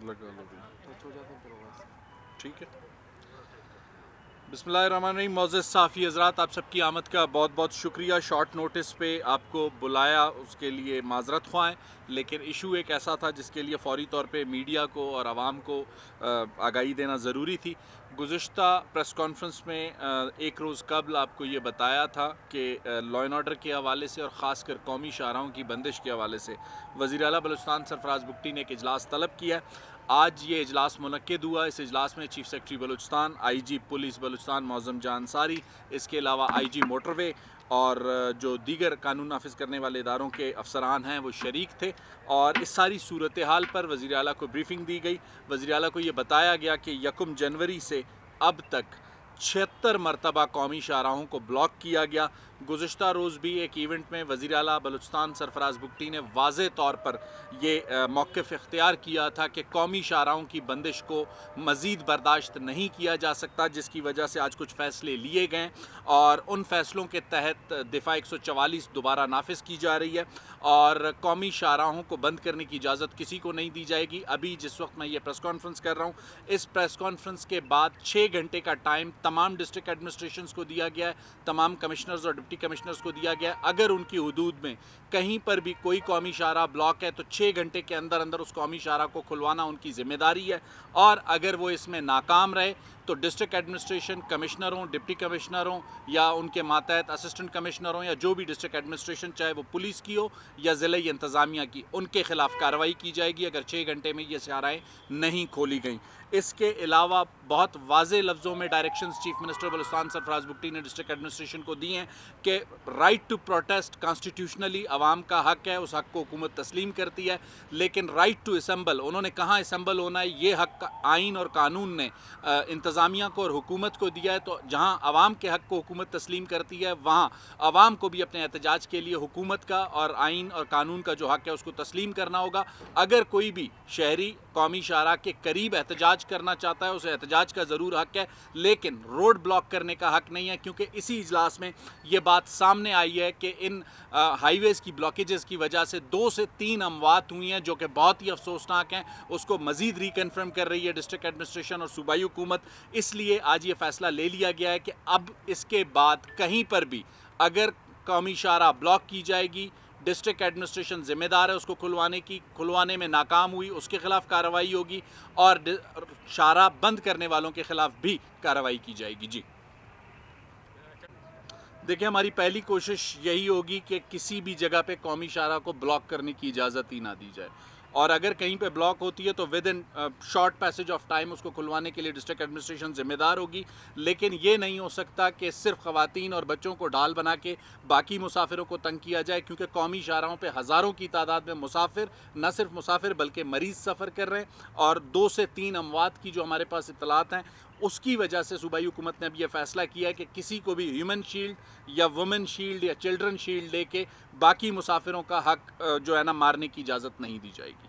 لگا لو بھی ہو جاتے ہیں پھر ہوگا. ٹھیک ہے. بسم اللہ الرحمن الرحیم. معزز صحافی حضرات، آپ سب کی آمد کا بہت بہت شکریہ. شارٹ نوٹس پہ آپ کو بلایا، اس کے لیے معذرت خواہ ہیں، لیکن ایشو ایک ایسا تھا جس کے لیے فوری طور پہ میڈیا کو اور عوام کو آگاہی دینا ضروری تھی. گزشتہ پریس کانفرنس میں ایک روز قبل آپ کو یہ بتایا تھا کہ لا اینڈ آرڈر کے حوالے سے اور خاص کر قومی شاہراہوں کی بندش کے حوالے سے وزیر اعلیٰ بلوچستان سرفراز بگٹی نے ایک اجلاس طلب کیا ہے. آج یہ اجلاس منعقد ہوا. اس اجلاس میں چیف سیکرٹری بلوچستان، آئی جی پولیس بلوچستان معظم جان انصاری، اس کے علاوہ آئی جی موٹر وے اور جو دیگر قانون نافذ کرنے والے اداروں کے افسران ہیں وہ شریک تھے، اور اس ساری صورتحال پر وزیر اعلیٰ کو بریفنگ دی گئی. وزیر اعلیٰ کو یہ بتایا گیا کہ 1 جنوری سے اب تک 76 مرتبہ قومی شاہراہوں کو بلاک کیا گیا. گزشتہ روز بھی ایک ایونٹ میں وزیر اعلیٰ بلوچستان سرفراز بگٹی نے واضح طور پر یہ موقف اختیار کیا تھا کہ قومی شاہراہوں کی بندش کو مزید برداشت نہیں کیا جا سکتا، جس کی وجہ سے آج کچھ فیصلے لیے گئے اور ان فیصلوں کے تحت دفاع 144 دوبارہ نافذ کی جا رہی ہے اور قومی شاہراہوں کو بند کرنے کی اجازت کسی کو نہیں دی جائے گی. ابھی جس وقت میں یہ پریس کانفرنس کر رہا ہوں، اس پریس کانفرنس کے بعد 6 گھنٹے کا ٹائم تمام ڈسٹرکٹ ایڈمنسٹریشنز کو دیا گیا ہے، تمام کمشنرز اور ڈپٹی کمشنرز کو دیا گیا ہے. اگر ان کی حدود میں کہیں پر بھی کوئی قومی شاہراہ بلاک ہے تو 6 گھنٹے کے اندر اندر اس قومی شاہراہ کو کھلوانا ان کی ذمہ داری ہے، اور اگر وہ اس میں ناکام رہے تو ڈسٹرکٹ ایڈمنسٹریشن کمشنروں، ڈپٹی کمشنروں یا ان کے ماتحت اسسٹنٹ کمشنروں یا جو بھی ڈسٹرکٹ ایڈمنسٹریشن، چاہے وہ پولیس کی ہو یا ضلعی انتظامیہ کی، ان کے خلاف کارروائی کی جائے گی اگر 6 گھنٹے میں یہ شاہراہیں نہیں کھولی گئیں. اس کے علاوہ بہت واضح لفظوں میں ڈائریکشنز چیف منسٹر بلوچستان سرفراز بگٹی نے ڈسٹرکٹ ایڈمنسٹریشن کو دی ہیں کہ رائٹ ٹو پروٹیسٹ کانسٹیٹیوشنلی عوام کا حق ہے، اس حق کو حکومت تسلیم کرتی ہے، لیکن رائٹ ٹو اسمبل، انہوں نے کہاں اسمبل ہونا ہے، یہ حق آئین اور قانون نے انتظامیہ کو اور حکومت کو دیا ہے. تو جہاں عوام کے حق کو حکومت تسلیم کرتی ہے، وہاں عوام کو بھی اپنے احتجاج کے لیے حکومت کا اور آئین اور قانون کا جو حق ہے اس کو تسلیم کرنا ہوگا. اگر کوئی بھی شہری قومی شاہراہ کے قریب احتجاج کرنا چاہتا ہے، اسے احتجاج کا ضرور حق ہے، لیکن روڈ بلاک کرنے کا حق نہیں ہے، کیونکہ اسی اجلاس میں یہ بات سامنے آئی ہے کہ ان ہائی ویز کی بلاکیجز کی وجہ سے 2 سے 3 اموات ہوئی ہیں، جو کہ بہت ہی افسوسناک ہیں. اس کو مزید ریکنفرم کر رہی ہے ڈسٹرکٹ ایڈمنسٹریشن اور صوبائی حکومت. اس لیے آج یہ فیصلہ لے لیا گیا ہے کہ اب اس کے بعد کہیں پر بھی اگر قومی شاہراہ بلاک کی جائے گی، ڈسٹرکٹ ایڈمنسٹریشن ذمہ دار ہے اس کو کھلوانے میں ناکام ہوئی اس کے خلاف کارروائی ہوگی، اور شاہراہ بند کرنے والوں کے خلاف بھی کارروائی کی جائے گی. جی دیکھیں، ہماری پہلی کوشش یہی ہوگی کہ کسی بھی جگہ پہ قومی شاہراہ کو بلاک کرنے کی اجازت ہی نہ دی جائے، اور اگر کہیں پہ بلاک ہوتی ہے تو within short passage of time اس کو کھلوانے کے لیے ڈسٹرکٹ ایڈمنسٹریشن ذمہ دار ہوگی. لیکن یہ نہیں ہو سکتا کہ صرف خواتین اور بچوں کو ڈھال بنا کے باقی مسافروں کو تنگ کیا جائے، کیونکہ قومی شاہراہوں پہ ہزاروں کی تعداد میں مسافر، نہ صرف مسافر بلکہ مریض سفر کر رہے ہیں، اور 2 سے 3 اموات کی جو ہمارے پاس اطلاعات ہیں اس کی وجہ سے صوبائی حکومت نے اب یہ فیصلہ کیا ہے کہ کسی کو بھی ہیومن شیلڈ یا وومن شیلڈ یا چلڈرن شیلڈ لے کے باقی مسافروں کا حق جو ہے نا مارنے کی اجازت نہیں دی جائے گی.